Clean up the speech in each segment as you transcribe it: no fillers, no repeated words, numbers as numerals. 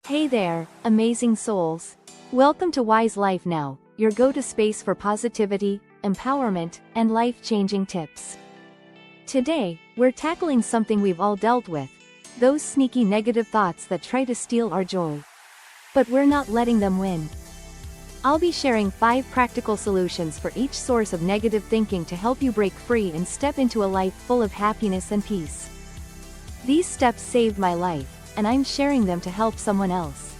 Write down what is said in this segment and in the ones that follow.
Hey there, amazing souls. Welcome to Wise Life Now, your go-to space for positivity, empowerment, and life-changing tips. Today, we're tackling something we've all dealt with, those sneaky negative thoughts that try to steal our joy. But we're not letting them win. I'll be sharing 5 practical solutions for each source of negative thinking to help you break free and step into a life full of happiness and peace. These steps saved my life, and I'm sharing them to help someone else.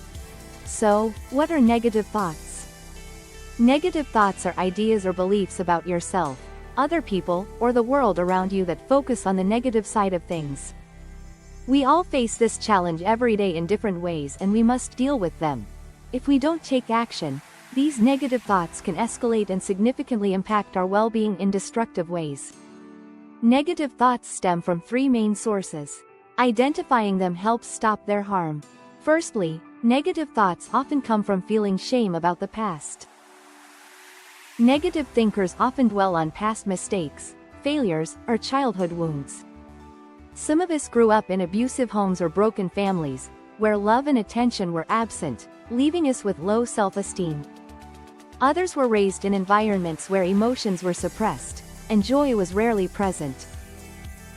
So, what are negative thoughts? Negative thoughts are ideas or beliefs about yourself, other people, or the world around you that focus on the negative side of things. We all face this challenge every day in different ways, and we must deal with them. If we don't take action, these negative thoughts can escalate and significantly impact our well-being in destructive ways. Negative thoughts stem from 3 main sources. Identifying them helps stop their harm. Firstly, negative thoughts often come from feeling shame about the past. Negative thinkers often dwell on past mistakes, failures, or childhood wounds. Some of us grew up in abusive homes or broken families, where love and attention were absent, leaving us with low self-esteem. Others were raised in environments where emotions were suppressed, and joy was rarely present.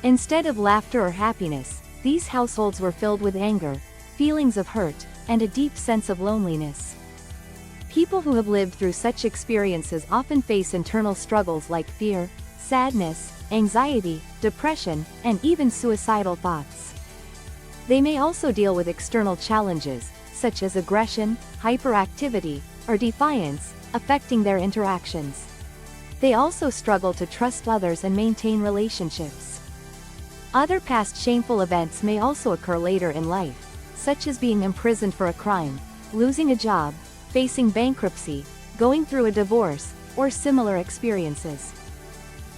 Instead of laughter or happiness, these households were filled with anger, feelings of hurt, and a deep sense of loneliness. People who have lived through such experiences often face internal struggles like fear, sadness, anxiety, depression, and even suicidal thoughts. They may also deal with external challenges, such as aggression, hyperactivity, or defiance, affecting their interactions. They also struggle to trust others and maintain relationships. Other past shameful events may also occur later in life, such as being imprisoned for a crime, losing a job, facing bankruptcy, going through a divorce, or similar experiences.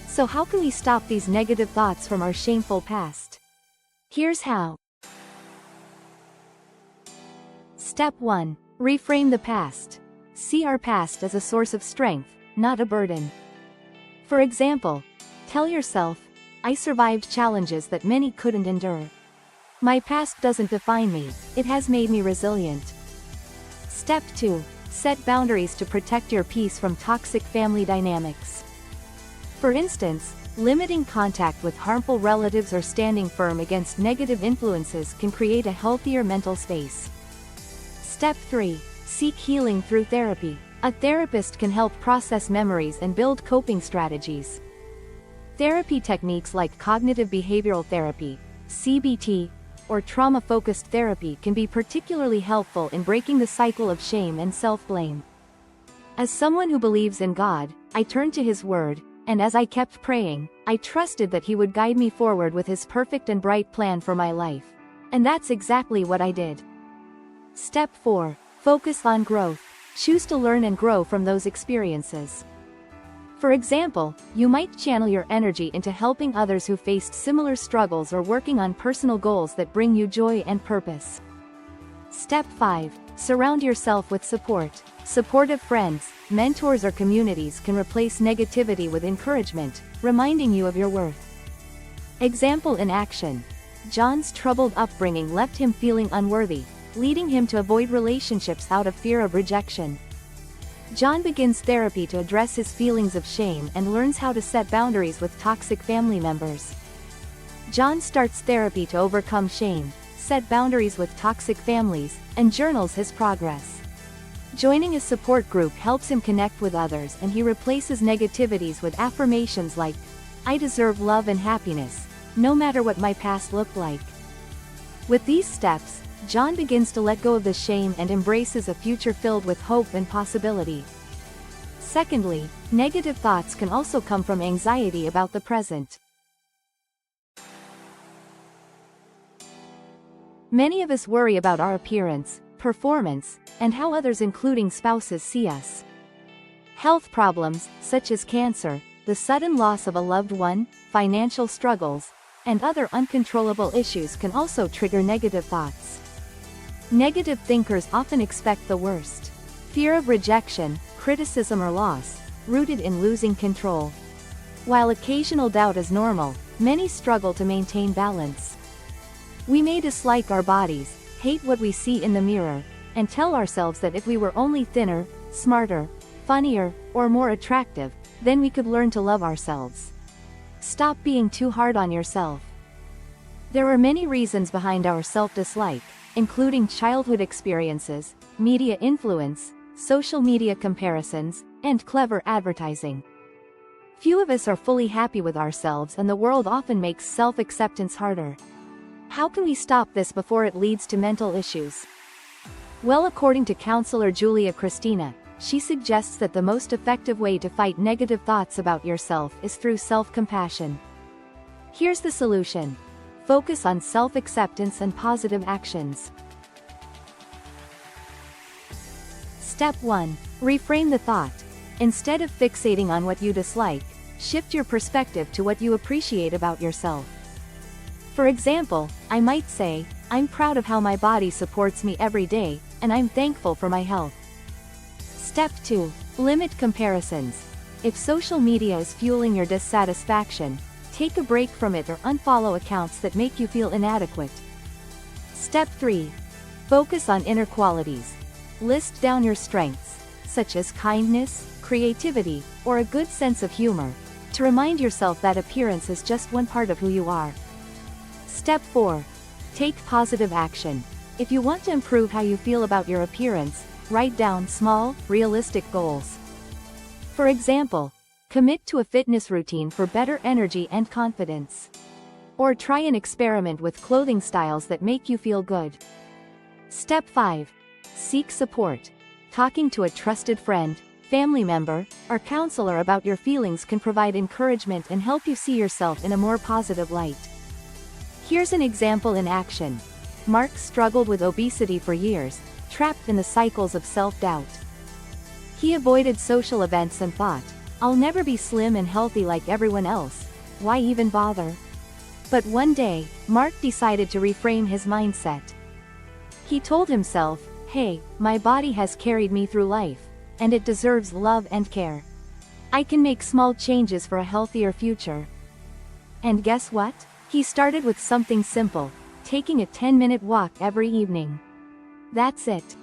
So how can we stop these negative thoughts from our shameful past? Here's how. Step 1. Reframe the past. See our past as a source of strength, not a burden. For example, tell yourself, I survived challenges that many couldn't endure. My past doesn't define me, it has made me resilient. Step 2. Set boundaries to protect your peace from toxic family dynamics. For instance, limiting contact with harmful relatives or standing firm against negative influences can create a healthier mental space. Step 3. Seek healing through therapy. A therapist can help process memories and build coping strategies. Therapy techniques like cognitive behavioral therapy, CBT, or trauma-focused therapy can be particularly helpful in breaking the cycle of shame and self-blame. As someone who believes in God, I turned to His Word, and as I kept praying, I trusted that He would guide me forward with His perfect and bright plan for my life. And that's exactly what I did. Step 4. Focus on growth. Choose to learn and grow from those experiences. For example, you might channel your energy into helping others who faced similar struggles or working on personal goals that bring you joy and purpose. Step 5. Surround yourself with support. Supportive friends, mentors, or communities can replace negativity with encouragement, reminding you of your worth. Example in action. John's troubled upbringing left him feeling unworthy, leading him to avoid relationships out of fear of rejection. John begins therapy to address his feelings of shame and learns how to set boundaries with toxic family members. John starts therapy to overcome shame, set boundaries with toxic families, and journals his progress. Joining a support group helps him connect with others, and he replaces negativities with affirmations like, I deserve love and happiness, no matter what my past looked like. With these steps, John begins to let go of the shame and embraces a future filled with hope and possibility. Secondly, negative thoughts can also come from anxiety about the present. Many of us worry about our appearance, performance, and how others, including spouses, see us. Health problems, such as cancer, the sudden loss of a loved one, financial struggles, and other uncontrollable issues can also trigger negative thoughts. Negative thinkers often expect the worst. Fear of rejection, criticism, or loss, rooted in losing control. While occasional doubt is normal, many struggle to maintain balance. We may dislike our bodies, hate what we see in the mirror, and tell ourselves that if we were only thinner, smarter, funnier, or more attractive, then we could learn to love ourselves. Stop being too hard on yourself. There are many reasons behind our self-dislike, including childhood experiences, media influence, social media comparisons, and clever advertising. Few of us are fully happy with ourselves, and the world often makes self-acceptance harder. How can we stop this before it leads to mental issues? Well, according to counselor Julia Christina, she suggests that the most effective way to fight negative thoughts about yourself is through self-compassion. Here's the solution. Focus on self-acceptance and positive actions. Step 1. Reframe the thought. Instead of fixating on what you dislike, shift your perspective to what you appreciate about yourself. For example, I might say, I'm proud of how my body supports me every day, and I'm thankful for my health. Step 2. Limit comparisons. If social media is fueling your dissatisfaction, take a break from it or unfollow accounts that make you feel inadequate. Step 3. Focus on inner qualities. List down your strengths, such as kindness, creativity, or a good sense of humor, to remind yourself that appearance is just one part of who you are. Step 4. Take positive action. If you want to improve how you feel about your appearance, write down small, realistic goals. For example, commit to a fitness routine for better energy and confidence. Or try an experiment with clothing styles that make you feel good. Step 5. Seek support. Talking to a trusted friend, family member, or counselor about your feelings can provide encouragement and help you see yourself in a more positive light. Here's an example in action. Mark struggled with obesity for years, trapped in the cycles of self-doubt. He avoided social events and thought, I'll never be slim and healthy like everyone else, why even bother? But one day, Mark decided to reframe his mindset. He told himself, hey, my body has carried me through life, and it deserves love and care. I can make small changes for a healthier future. And guess what? He started with something simple, taking a 10-minute walk every evening. That's it.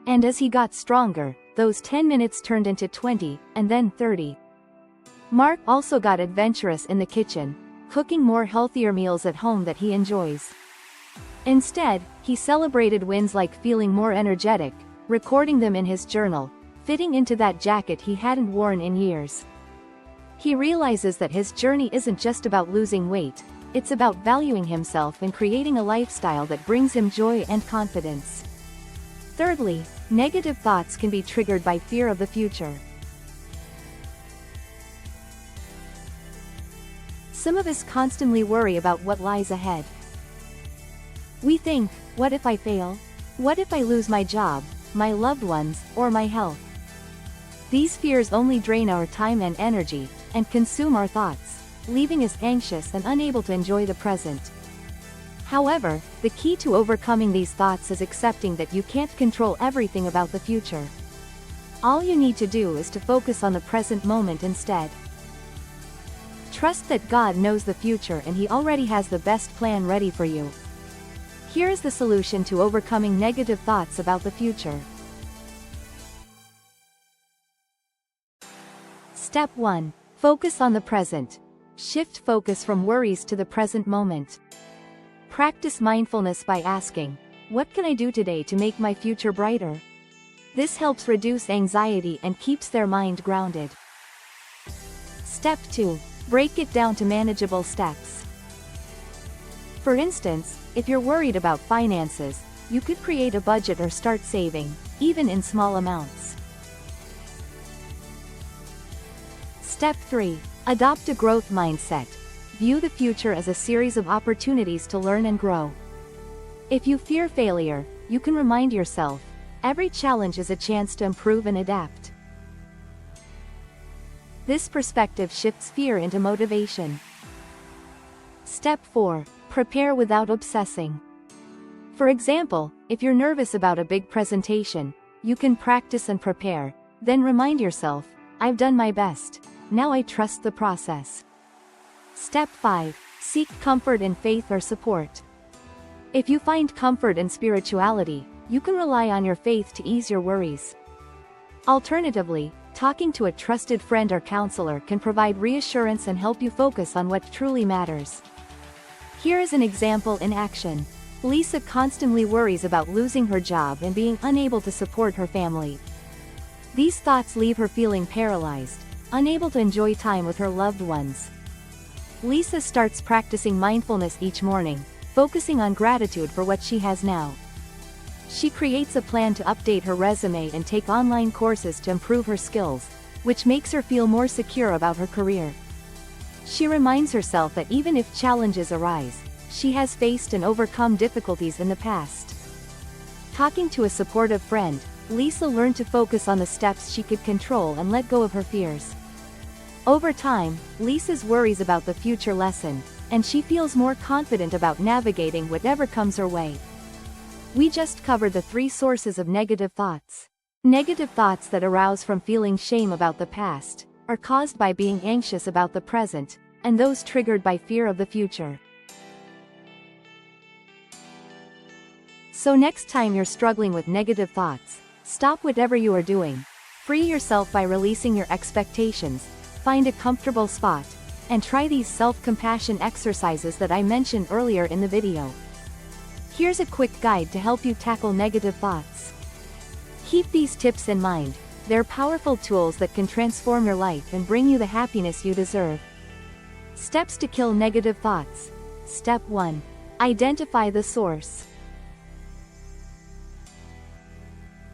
And as he got stronger, those 10 minutes turned into 20, and then 30. Mark also got adventurous in the kitchen, cooking more healthier meals at home that he enjoys. Instead, he celebrated wins like feeling more energetic, recording them in his journal, fitting into that jacket he hadn't worn in years. He realizes that his journey isn't just about losing weight, it's about valuing himself and creating a lifestyle that brings him joy and confidence. Thirdly, negative thoughts can be triggered by fear of the future. Some of us constantly worry about what lies ahead. We think, what if I fail? What if I lose my job, my loved ones, or my health? These fears only drain our time and energy, and consume our thoughts, leaving us anxious and unable to enjoy the present. However, the key to overcoming these thoughts is accepting that you can't control everything about the future. All you need to do is to focus on the present moment instead. Trust that God knows the future and He already has the best plan ready for you. Here is the solution to overcoming negative thoughts about the future. Step 1. Focus on the present. Shift focus from worries to the present moment. Practice mindfulness by asking, what can I do today to make my future brighter? This helps reduce anxiety and keeps their mind grounded. Step 2. Break it down to manageable steps. For instance, if you're worried about finances, you could create a budget or start saving, even in small amounts. Step 3. Adopt a growth mindset. View the future as a series of opportunities to learn and grow. If you fear failure, you can remind yourself, every challenge is a chance to improve and adapt. This perspective shifts fear into motivation. Step 4. Prepare without obsessing. For example, if you're nervous about a big presentation, you can practice and prepare, then remind yourself, I've done my best, now I trust the process. Step 5. Seek comfort in faith or support. If you find comfort in spirituality, you can rely on your faith to ease your worries. Alternatively, talking to a trusted friend or counselor can provide reassurance and help you focus on what truly matters. Here is an example in action. Lisa constantly worries about losing her job and being unable to support her family. These thoughts leave her feeling paralyzed, unable to enjoy time with her loved ones. Lisa starts practicing mindfulness each morning, focusing on gratitude for what she has now. She creates a plan to update her resume and take online courses to improve her skills, which makes her feel more secure about her career. She reminds herself that even if challenges arise, she has faced and overcome difficulties in the past. Talking to a supportive friend, Lisa learned to focus on the steps she could control and let go of her fears. Over time, Lisa's worries about the future lessen, and she feels more confident about navigating whatever comes her way. We just covered the 3 sources of negative thoughts. Negative thoughts that arouse from feeling shame about the past, are caused by being anxious about the present, and those triggered by fear of the future. So next time you're struggling with negative thoughts, stop whatever you are doing. Free yourself by releasing your expectations, find a comfortable spot, and try these self-compassion exercises that I mentioned earlier in the video. Here's a quick guide to help you tackle negative thoughts. Keep these tips in mind, they're powerful tools that can transform your life and bring you the happiness you deserve. Steps to kill negative thoughts. Step 1. Identify the source.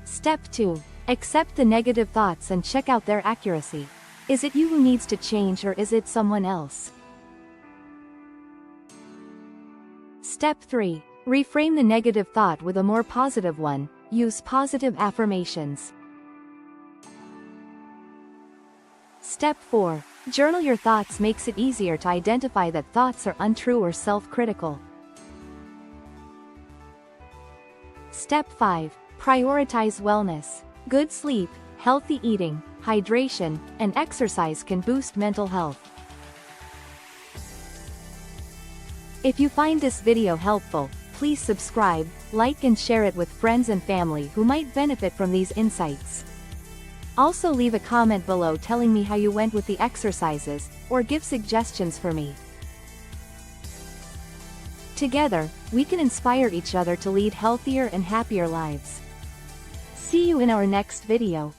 Step 2. Accept the negative thoughts and check out their accuracy. Is it you who needs to change or is it someone else? Step 3. Reframe the negative thought with a more positive one. Use positive affirmations. Step 4. Journal your thoughts makes it easier to identify that thoughts are untrue or self-critical. Step 5. Prioritize wellness. Good sleep, healthy eating, hydration, and exercise can boost mental health. If you find this video helpful, please subscribe, like and share it with friends and family who might benefit from these insights. Also leave a comment below telling me how you went with the exercises, or give suggestions for me. Together, we can inspire each other to lead healthier and happier lives. See you in our next video.